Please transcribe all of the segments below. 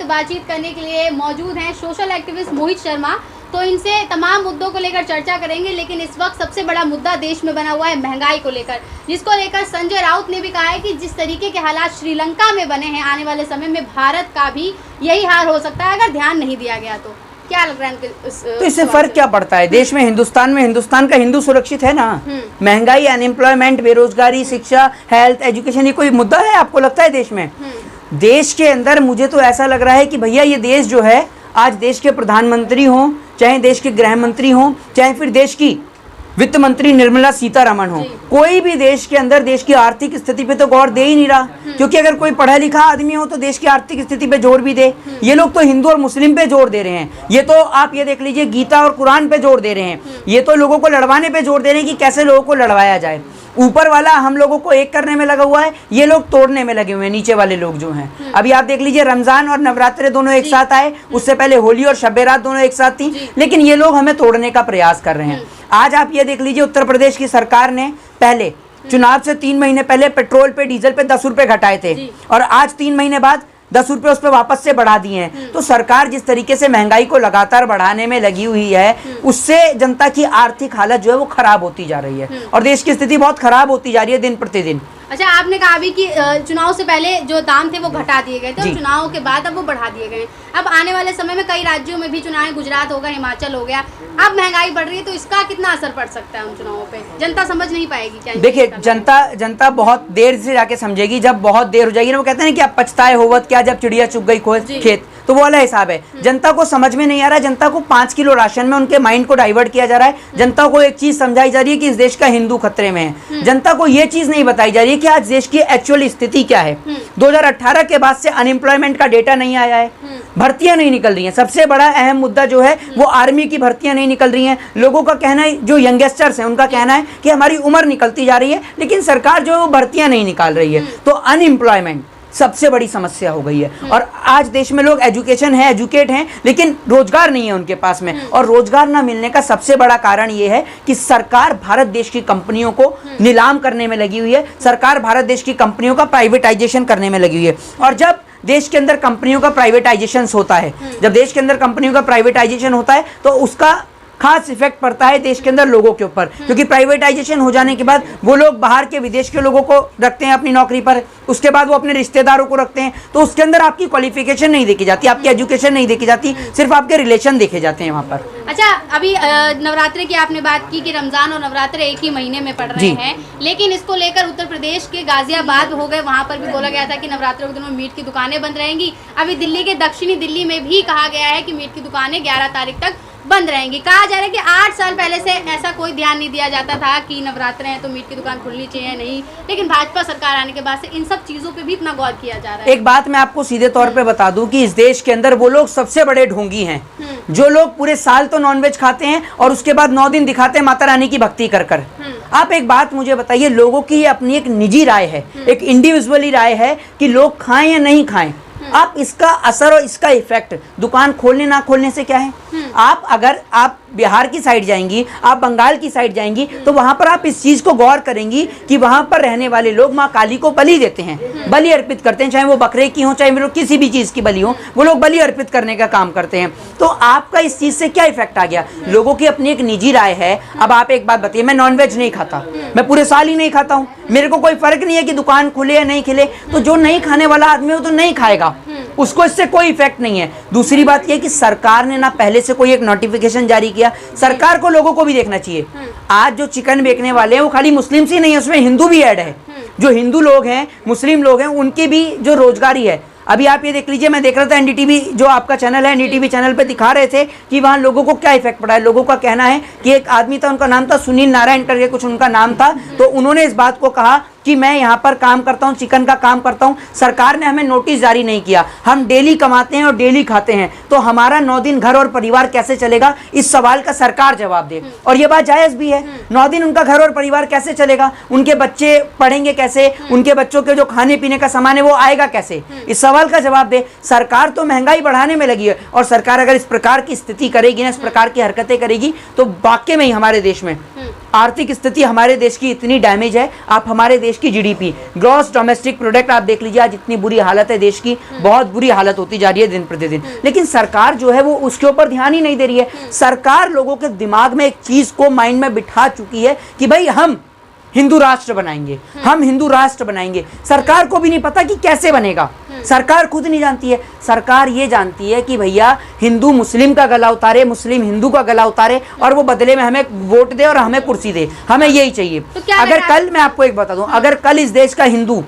बातचीत करने के लिए मौजूद हैं सोशल एक्टिविस्ट मोहित शर्मा। तो इनसे तमाम मुद्दों को लेकर चर्चा करेंगे, लेकिन इस वक्त सबसे बड़ा मुद्दा देश में बना हुआ है महंगाई को लेकर, जिसको लेकर संजय राउत ने भी कहा है कि जिस तरीके के हालात श्रीलंका में बने हैं, आने वाले समय में भारत का भी यही हाल हो सकता है अगर ध्यान नहीं दिया गया। तो क्या लग रहा है तो इससे फर्क क्या पड़ता है देश में? हिंदुस्तान का हिंदू सुरक्षित है ना। महंगाई, अनएम्प्लॉयमेंट, बेरोजगारी, शिक्षा, हेल्थ, एजुकेशन, ये कोई मुद्दा है आपको लगता है देश में? देश के अंदर मुझे तो ऐसा लग रहा है कि भैया ये देश जो है, आज देश के प्रधानमंत्री हों, चाहे देश के गृह मंत्री हों, चाहे फिर देश की वित्त मंत्री निर्मला सीतारमण हो, कोई भी देश के अंदर देश की आर्थिक स्थिति पे तो गौर दे ही नहीं रहा। क्योंकि अगर कोई पढ़ा लिखा आदमी हो तो देश की आर्थिक स्थिति पे जोर भी दे। ये लोग तो हिंदू और मुस्लिम पे जोर दे रहे हैं, ये तो आप ये देख लीजिए गीता और कुरान पे जोर दे रहे हैं, ये तो लोगों को लड़वाने पे जोर दे रहे हैं कि कैसे लोगों को लड़वाया जाए। ऊपर वाला हम लोगों को एक करने में लगा हुआ है, ये लोग तोड़ने में लगे हुए हैं, नीचे वाले लोग जो हैं। अभी आप देख लीजिए रमजान और नवरात्रे दोनों एक साथ आए, उससे पहले होली और शब ए रात दोनों एक साथ थी, लेकिन ये लोग हमें तोड़ने का प्रयास कर रहे हैं। आज आप ये देख लीजिए उत्तर प्रदेश की सरकार ने पहले चुनाव से 3 महीने पहले पेट्रोल पे, डीजल पे 10 रुपए घटाए थे और आज 3 महीने बाद 10 रुपए उस पर वापस से बढ़ा दिए हैं। तो सरकार जिस तरीके से महंगाई को लगातार बढ़ाने में लगी हुई है, उससे जनता की आर्थिक हालत जो है वो खराब होती जा रही है और देश की स्थिति बहुत खराब होती जा रही है दिन प्रतिदिन। अच्छा, आपने कहा अभी कि चुनाव से पहले जो दाम थे वो घटा दिए गए थे और चुनाव के बाद अब वो बढ़ा दिए गए। अब आने वाले समय में कई राज्यों में भी चुनाव, गुजरात हो गया, हिमाचल हो गया, अब महंगाई बढ़ रही है, तो इसका कितना असर पड़ सकता है उन चुनावों पे? जनता समझ नहीं पाएगी क्या? देखिए, जनता बहुत देर से जाके समझेगी। जब बहुत देर हो जाएगी ना, वो कहते हैं कि अब पछताए होवत क्या, जब चिड़िया चुग गई खेत, तो वो वाला हिसाब है। जनता को समझ में नहीं आ रहा है, जनता को 5 किलो राशन में उनके माइंड को डाइवर्ट किया जा रहा है। जनता को एक चीज समझाई जा रही है कि इस देश का हिंदू खतरे में है। जनता को ये चीज नहीं बताई जा रही है कि आज देश की एक्चुअल स्थिति क्या है। 2018 के बाद से अनएम्प्लॉयमेंट का डेटा नहीं आया है, भर्तियां नहीं निकल रही हैं। सबसे बड़ा अहम मुद्दा जो है वो आर्मी की भर्तियां नहीं निकल रही हैं। लोगों का कहना है, जो यंगस्टर्स हैं उनका कहना है कि हमारी उम्र निकलती जा रही है, लेकिन सरकार जो है वो भर्तियां नहीं निकाल रही है। तो अनएम्प्लॉयमेंट सबसे बड़ी समस्या हो गई है और आज देश में लोग एजुकेट हैं, लेकिन रोजगार नहीं है उनके पास में। और रोजगार ना मिलने का सबसे बड़ा कारण ये है कि सरकार भारत देश की कंपनियों को नीलाम करने में लगी हुई है। सरकार भारत देश की कंपनियों का प्राइवेटाइजेशन करने में लगी हुई है। और जब देश के अंदर कंपनियों का प्राइवेटाइजेशन होता है, तो उसका खास इफेक्ट पड़ता है देश के अंदर लोगों के ऊपर, क्योंकि प्राइवेटाइजेशन हो जाने के बाद वो लोग बाहर के, विदेश के लोगों को रखते हैं अपनी नौकरी पर, उसके बाद वो अपने रिश्तेदारों को रखते हैं। तो उसके अंदर आपकी क्वालिफिकेशन नहीं देखी जाती, आपकी एजुकेशन नहीं देखी जाती, सिर्फ आपके रिलेशन देखे जाते हैं वहाँ पर। अच्छा, अभी नवरात्रे की आपने बात की कि रमजान और नवरात्रे एक ही महीने में पड़ रहे हैं, लेकिन इसको लेकर उत्तर प्रदेश के गाजियाबाद हो गए, वहाँ पर भी बोला गया था कि नवरात्रों के दिनों में मीट की दुकानें बंद रहेंगी। अभी दिल्ली के दक्षिणी दिल्ली में भी कहा गया है कि मीट की दुकानें 11 तारीख तक बंद रहेंगी। कहा जा रहा है कि 8 साल पहले से ऐसा कोई ध्यान नहीं दिया जाता था कि नवरात्रे हैं तो मीट की दुकान खुलनी चाहिए, नहीं, लेकिन भाजपा सरकार आने के बाद से इन सब चीजों पे भी इतना गौर किया जा रहा है। एक बात मैं आपको सीधे तौर पे बता दूं कि इस देश के अंदर वो लोग सबसे बड़े ढोंगी हैं जो लोग पूरे साल तो नॉनवेज खाते हैं और उसके बाद 9 दिन दिखाते हैं माता रानी की भक्ति कर कर। आप एक बात मुझे बताइए, लोगों की अपनी एक निजी राय है, एक इंडिविजुअली राय है कि लोग खाएं या नहीं खाएं। आप इसका असर और इसका इफेक्ट दुकान खोलने ना खोलने से क्या है? अगर आप बिहार की साइड जाएंगी, आप बंगाल की साइड जाएंगी, तो वहां पर आप इस चीज को गौर करेंगी कि वहां पर रहने वाले लोग माँ काली को बलि देते हैं, बलि अर्पित करते हैं, चाहे वो बकरे की हो, चाहे वो किसी भी चीज की बलि हो, वो लोग बलि अर्पित करने का काम करते हैं। तो आपका इस चीज से क्या इफेक्ट आ गया? लोगों की अपनी एक निजी राय है। अब आप एक बात बताइए, मैं नॉनवेज नहीं खाता, मैं पूरे साल ही नहीं खाता हूँ, मेरे को कोई फर्क नहीं है कि दुकान खुले या नहीं खुले, तो जो नहीं खाने वाला आदमी हो तो नहीं खाएगा, उसको इससे कोई इफेक्ट नहीं है। दूसरी बात यह कि सरकार ने ना पहले से कोई एक नोटिफिकेशन जारी किया। सरकार को लोगों को भी देखना चाहिए, आज जो चिकन बेचने वाले हैं वो खाली मुस्लिम ही नहीं है, उसमें हिंदू भी ऐड है। जो हिंदू लोग हैं, मुस्लिम लोग हैं, उनकी भी जो रोजगारी है। अभी आप ये देख लीजिए, मैं देख रहा था एनडीटीवी जो आपका चैनल है, एनडीटीवी चैनल पे दिखा रहे थे कि वहाँ लोगों को क्या इफेक्ट पड़ा है। लोगों का कहना है कि एक आदमी था, उनका नाम था सुनील नारायण करके कुछ उनका नाम था, तो उन्होंने इस बात को कहा कि मैं यहाँ पर काम करता हूँ, चिकन का काम करता हूँ, सरकार ने हमें नोटिस जारी नहीं किया, हम डेली कमाते हैं और डेली खाते हैं, तो हमारा 9 दिन घर और परिवार कैसे चलेगा? इस सवाल का सरकार जवाब दे। और ये बात जायज़ भी है, 9 दिन उनका घर और परिवार कैसे चलेगा? उनके बच्चे पढ़ेंगे कैसे? उनके बच्चों के जो खाने पीने का सामान है वो आएगा कैसे? इस सवाल का जवाब दे। सरकार तो महंगाई बढ़ाने में लगी है, और सरकार अगर इस प्रकार की स्थिति करेगी ना, इस प्रकार की हरकतें करेगी, तो वाकई में ही हमारे देश में आर्थिक स्थिति हमारे देश की इतनी डैमेज है, आप हमारे देश की जीडीपी, ग्रॉस डोमेस्टिक प्रोडक्ट आप देख लीजिए, आज इतनी बुरी हालत है देश की, बहुत बुरी हालत होती जा रही है दिन प्रतिदिन। लेकिन सरकार जो है वो उसके ऊपर ध्यान ही नहीं दे रही है। सरकार लोगों के दिमाग में एक चीज को माइंड में बिठा चुकी है कि भाई हम हिंदू राष्ट्र बनाएंगे, हम हिंदू राष्ट्र बनाएंगे। सरकार को भी नहीं पता कि कैसे बनेगा, सरकार खुद नहीं जानती है। सरकार ये जानती है कि भैया हिंदू मुस्लिम का गला उतारे, मुस्लिम हिंदू का गला उतारे, और वो बदले में हमें वोट दे और हमें कुर्सी दे, हमें यही चाहिए। तो अगर कल, मैं आपको एक बता दूं, अगर कल इस देश का हिंदू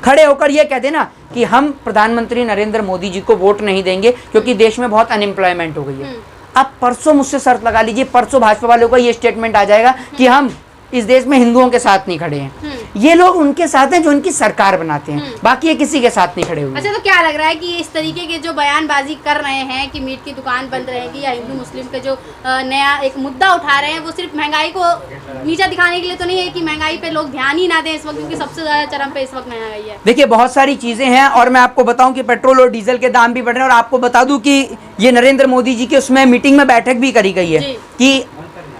खड़े होकर ये कह देना कि हम प्रधानमंत्री नरेंद्र मोदी जी को वोट नहीं देंगे क्योंकि देश में बहुत अनएम्प्लॉयमेंट हो गई है, आप परसों मुझसे शर्त लगा लीजिए, परसों भाजपा वालों का ये स्टेटमेंट आ जाएगा कि हम इस देश में हिंदुओं के साथ नहीं खड़े हैं। ये लोग उनके साथ हैं जो उनकी सरकार बनाते हैं, बाकी ये किसी के साथ नहीं खड़े हुए। अच्छा, तो क्या लग रहा है कि इस तरीके के जो बयानबाजी कर रहे हैं कि मीट की दुकान बंद रहेगी, या हिंदू मुस्लिम के जो नया एक मुद्दा उठा रहे हैं, वो सिर्फ महंगाई को नीचा दिखाने के लिए तो नहीं है कि महंगाई पे लोग ध्यान ही ना दें इस वक्त, क्योंकि सबसे ज्यादा चरम पे इस वक्त महंगाई है। देखिए बहुत सारी चीजें हैं, और मैं आपको बताऊं कि पेट्रोल और डीजल के दाम भी बढ़ रहे हैं, और आपको बता दूं कि ये नरेंद्र मोदी जी की उसमें मीटिंग में बैठक भी करी गई है कि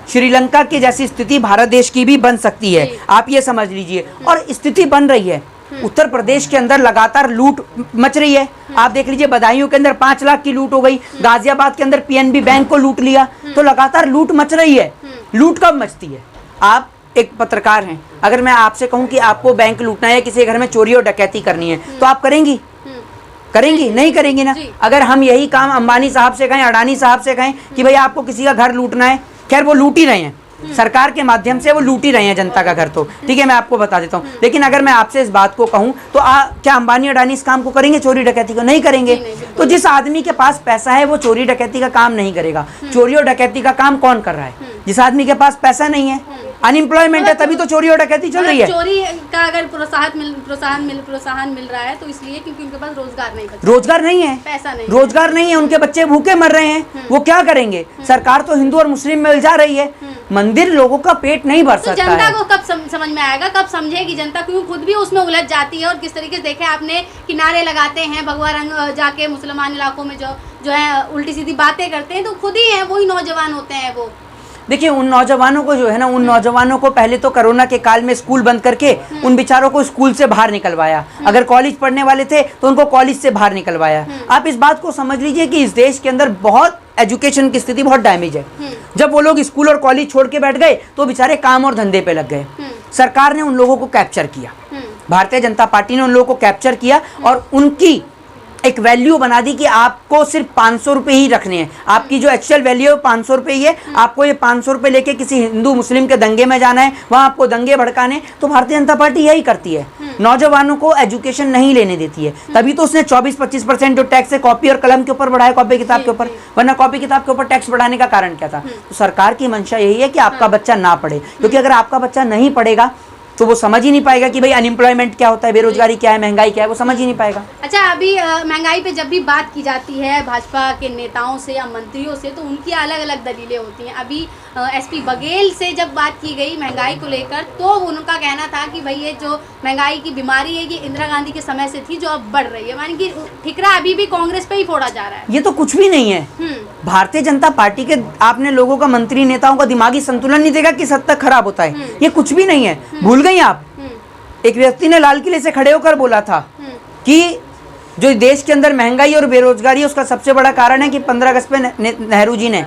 श्रीलंका की जैसी स्थिति भारत देश की भी बन सकती है, आप ये समझ लीजिए। और स्थिति बन रही है। उत्तर प्रदेश के अंदर लगातार लूट मच रही है, आप देख लीजिए, बदायूं के अंदर 5 लाख की लूट हो गई, गाजियाबाद के अंदर पीएनबी बैंक को लूट लिया, तो लगातार लूट मच रही है। लूट कब मचती है? आप एक पत्रकार हैं, अगर मैं आपसे कहूं कि आपको बैंक लूटना है, किसी घर में चोरी और डकैती करनी है, तो आप करेंगी? नहीं करेंगी ना। अगर हम यही काम अंबानी साहब से कहें, अडानी साहब से कहें कि भाई आपको किसी का घर लूटना है, खैर वो लूट ही रहे हैं, सरकार के माध्यम से वो लूट ही रहे हैं जनता का घर, तो ठीक है, मैं आपको बता देता हूँ। लेकिन अगर मैं आपसे इस बात को कहूँ तो क्या अंबानी अडानी इस काम को करेंगे, चोरी डकैती को? नहीं करेंगे। तो जिस आदमी के पास पैसा है वो चोरी डकैती का काम नहीं करेगा। चोरी और डकैती का काम कौन कर रहा है? जिस आदमी के पास पैसा नहीं है, अनएम्प्लॉयमेंट है, तभी तो चोरी और डकैती चल रही है। चोरी का अगर प्रोत्साहन मिल रहा है तो इसलिए क्योंकि उनके पास रोजगार नहीं है, पैसा नहीं, रोजगार नहीं है, उनके बच्चे भूखे मर रहे हैं, वो क्या करेंगे? सरकार तो हिंदू और मुस्लिम में उलझा रही है, मंदिर लोगों का पेट नहीं भर सकता जनता को कब समझ में आएगा, कब समझेगी जनता, क्योंकि खुद भी उसमें उलझ जाती है। और किस तरीके से देखे आपने कि नारे लगाते हैं भगवा रंग, जाके मुसलमान इलाकों में जो है उल्टी सीधी बातें करते हैं, तो खुद ही है वही नौजवान होते हैं वो। देखिए उन नौजवानों को जो है ना, उन नौजवानों को पहले तो कोरोना के काल में स्कूल बंद करके उन बेचारों को स्कूल से बाहर निकलवाया, अगर कॉलेज पढ़ने वाले थे तो उनको कॉलेज से बाहर निकलवाया। आप इस बात को समझ लीजिए कि इस देश के अंदर बहुत एजुकेशन की स्थिति बहुत डैमेज है। जब वो लोग स्कूल और कॉलेज छोड़ के बैठ गए तो बेचारे काम और धंधे पे लग गए। सरकार ने उन लोगों को कैप्चर किया, भारतीय जनता पार्टी ने उन लोगों को कैप्चर किया और उनकी एक वैल्यू बना दी कि आपको सिर्फ 500 रुपये ही रखने हैं, आपकी जो एक्चुअल वैल्यू है 500 रुपये ही है, आपको ये 500 रुपये लेके किसी हिंदू मुस्लिम के दंगे में जाना है, वहाँ आपको दंगे भड़काने। तो भारतीय जनता पार्टी यही करती है, नौजवानों को एजुकेशन नहीं लेने देती है। तभी तो उसने 24-25% जो टैक्स है कॉपी और कलम के ऊपर बढ़ाया, कॉपी किताब के ऊपर, वरना कॉपी किताब के ऊपर टैक्स बढ़ाने का कारण क्या था? तो सरकार की मंशा यही है कि आपका बच्चा ना पढ़े, क्योंकि अगर आपका बच्चा नहीं पढ़ेगा तो वो समझ ही नहीं पाएगा कि भाई अनएम्प्लॉयमेंट क्या होता है, बेरोजगारी क्या है, महंगाई क्या है, वो समझ ही नहीं पाएगा। अच्छा, अभी महंगाई पे जब भी बात की जाती है भाजपा के नेताओं से या मंत्रियों से, तो उनकी अलग अलग दलीलें होती हैं। अभी एसपी बघेल से जब बात की गई महंगाई को लेकर, तो उनका कहना था कि भाई ये जो महंगाई की बीमारी है, ये इंदिरा गांधी के समय से थी जो अब बढ़ रही है, मानी कि ठिकरा अभी भी कांग्रेस पे ही फोड़ा जा रहा है। ये तो कुछ भी नहीं है। भारतीय जनता पार्टी के आपने लोगों का, मंत्री नेताओं का दिमागी संतुलन नहीं देखा किस हद तक खराब होता है। ये कुछ भी नहीं है, भूल गई आप। एक व्यक्ति ने लाल किले से खड़े होकर बोला था कि जो देश के अंदर महंगाई और बेरोजगारी है उसका सबसे बड़ा कारण है कि 15 अगस्त पे नेहरू जी ने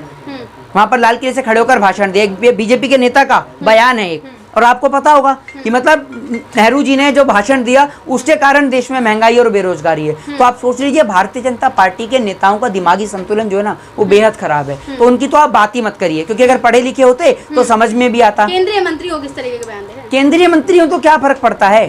वहां पर लाल किले से खड़े होकर भाषण दिया। एक बीजेपी के नेता का बयान है एक, और आपको पता होगा कि मतलब नेहरू जी ने जो भाषण दिया उसके कारण देश में महंगाई और बेरोजगारी है। तो आप सोच लीजिए भारतीय जनता पार्टी के नेताओं का दिमागी संतुलन जो है ना वो बेहद खराब है। तो उनकी तो आप बात ही मत करिए, क्योंकि अगर पढ़े लिखे होते तो समझ में भी आता। केंद्रीय मंत्री हो किस तरीके के बयान दे रहे हैं? केंद्रीय मंत्री हो तो क्या फर्क पड़ता है?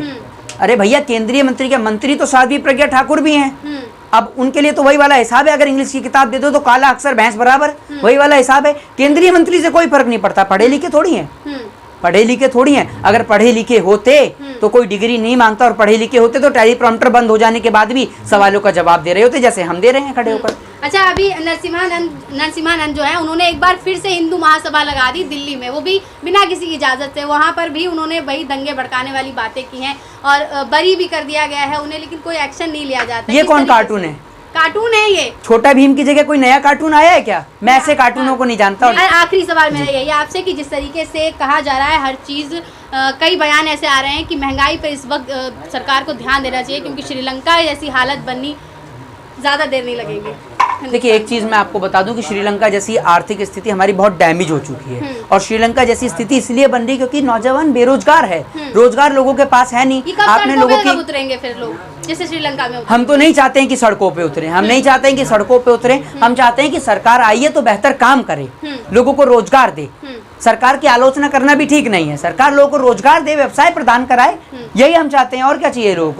अरे भैया, केंद्रीय मंत्री के मंत्री तो साध्वी प्रज्ञा ठाकुर भी हैं। अब उनके लिए तो वही वाला हिसाब है, अगर इंग्लिश की किताब दे दो तो काला अक्षर भैंस बराबर, वही वाला हिसाब है। केंद्रीय मंत्री से कोई फर्क नहीं पड़ता, पढ़े लिखे थोड़ी हैं, पढ़े लिखे थोड़ी हैं। अगर पढ़े लिखे होते तो कोई डिग्री नहीं मांगता, और पढ़े लिखे होते तो टेलीप्रॉम्प्टर बंद हो जाने के बाद भी सवालों का जवाब दे रहे होते, जैसे हम दे रहे हैं खड़े होकर। अच्छा, अभी नरसिम्हानंद जो है उन्होंने एक बार फिर से हिंदू महासभा लगा दी दिल्ली में, वो भी बिना किसी इजाजत से। वहाँ पर भी उन्होंने वही दंगे भड़काने वाली बातें की हैं और बरी भी कर दिया गया है उन्हें, लेकिन कोई एक्शन नहीं लिया जाता। ये कौन कार्टून है? कार्टून है ये। छोटा भीम की जगह कोई नया कार्टून आया है क्या? मैं ऐसे कार्टूनों को नहीं जानता। और आखिरी सवाल मेरा यही आपसे कि जिस तरीके से कहा जा रहा है हर चीज़, कई बयान ऐसे आ रहे हैं कि महंगाई पर इस वक्त सरकार को ध्यान देना चाहिए क्योंकि श्रीलंका जैसी हालत बननी ज़्यादा देर नहीं लगेगी। देखिए, एक चीज़ मैं आपको बता दूं कि श्रीलंका जैसी आर्थिक स्थिति हमारी बहुत डैमेज हो चुकी है और श्रीलंका जैसी स्थिति इसलिए बन रही क्योंकि नौजवान बेरोजगार है, रोजगार लोगों के पास है नहीं। आपने लोगों की उतरेंगे फिर लोग जैसे श्रीलंका में हम तो नहीं चाहते हैं कि सड़कों पे उतरे, हम नहीं चाहते हैं कि सड़कों पे उतरे, हम चाहते हैं कि सरकार आइए तो बेहतर काम करे, लोगों को रोजगार दे। सरकार की आलोचना करना भी ठीक नहीं है, सरकार लोगों को रोजगार दे, व्यवसाय प्रदान कराए, यही हम चाहते हैं। और क्या चाहिए लोगों को?